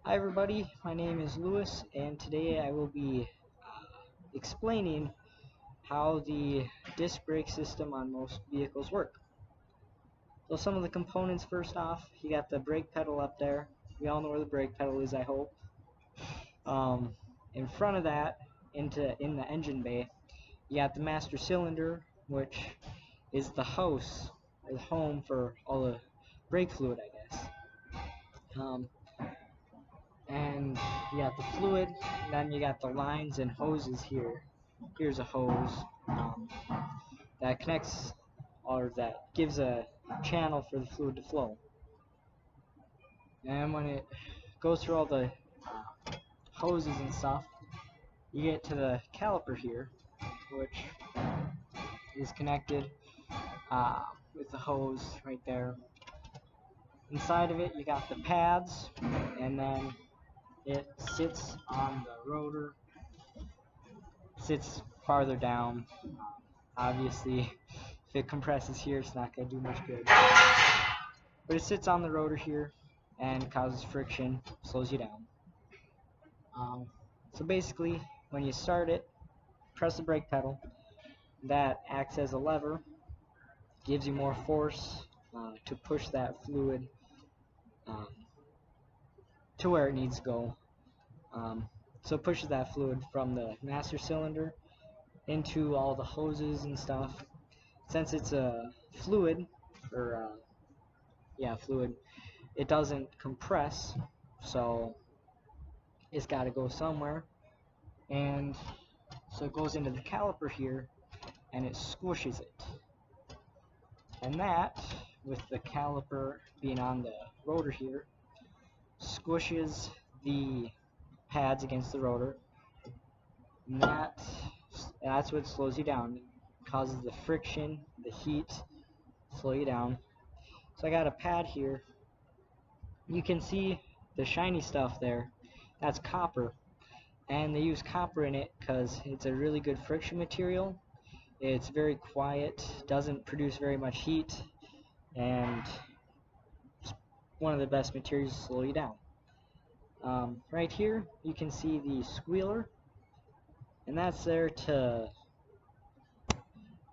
Hi everybody, my name is Lewis and today I will be explaining how the disc brake system on most vehicles work. So some of the components, first off, you got the brake pedal up there. We all know where the brake pedal is, I hope. In front of that, in the engine bay, you got the master cylinder, which is the house or the home for all the brake fluid, I guess. And you got the fluid, and then you got the lines and hoses here. Here's a hose that connects, or that gives a channel for the fluid to flow. And when it goes through all the hoses and stuff, you get to the caliper here, which is connected with the hose right there. Inside of it, you got the pads, and then it sits on the rotor, sits farther down. Obviously, if it compresses here, it's not going to do much good. But it sits on the rotor here and causes friction, slows you down. So basically, when you start it, press the brake pedal. That acts as a lever, gives you more force to push that fluid um, to where it needs to go. So it pushes that fluid from the master cylinder into all the hoses and stuff. Since it's a fluid, or fluid, it doesn't compress, so it's got to go somewhere, and so it goes into the caliper here and it squishes it, and that, with the caliper being on the rotor here, squishes the pads against the rotor, and that's what slows you down. It causes the friction, the heat, slow you down. So I got a pad here. You can see the shiny stuff there. That's copper, and they use copper in it because it's a really good friction material. It's very quiet, doesn't produce very much heat, and it's one of the best materials to slow you down. Right here you can see the squealer, and that's there to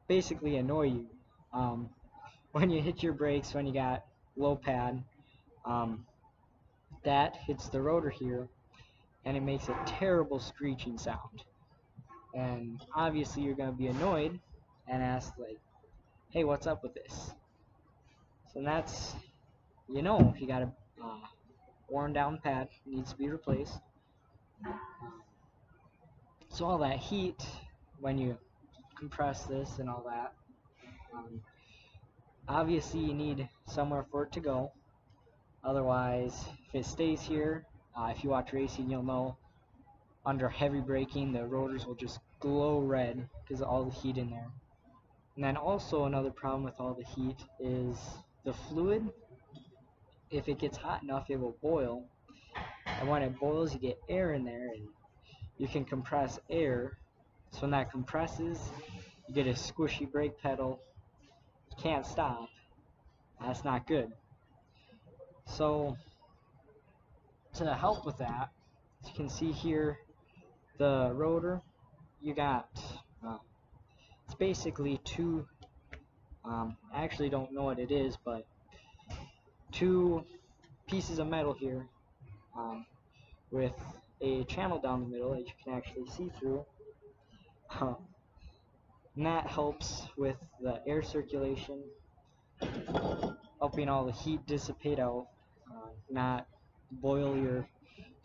basically annoy you. When you hit your brakes, when you got low pad, that hits the rotor here and it makes a terrible screeching sound. And obviously you're going to be annoyed and ask, like, hey, what's up with this? So that's, if you got a worn down pad, needs to be replaced. So all that heat, when you compress this and all that, obviously you need somewhere for it to go. Otherwise, if it stays here, if you watch racing, you'll know under heavy braking, the rotors will just glow red because of all the heat in there. And then also another problem with all the heat is the fluid. If it gets hot enough, it will boil. And when it boils, you get air in there, and you can compress air. So when that compresses, you get a squishy brake pedal. You can't stop. That's not good. So to help with that, as you can see here, the rotor, you got it's basically two, I actually don't know what it is, but two pieces of metal here with a channel down the middle that you can actually see through, and that helps with the air circulation, helping all the heat dissipate out, not boil your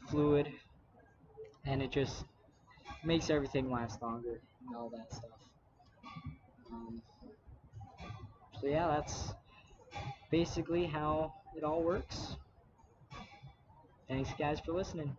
fluid, and it just makes everything last longer and all that stuff. So yeah, that's basically how it all works. Thanks guys for listening.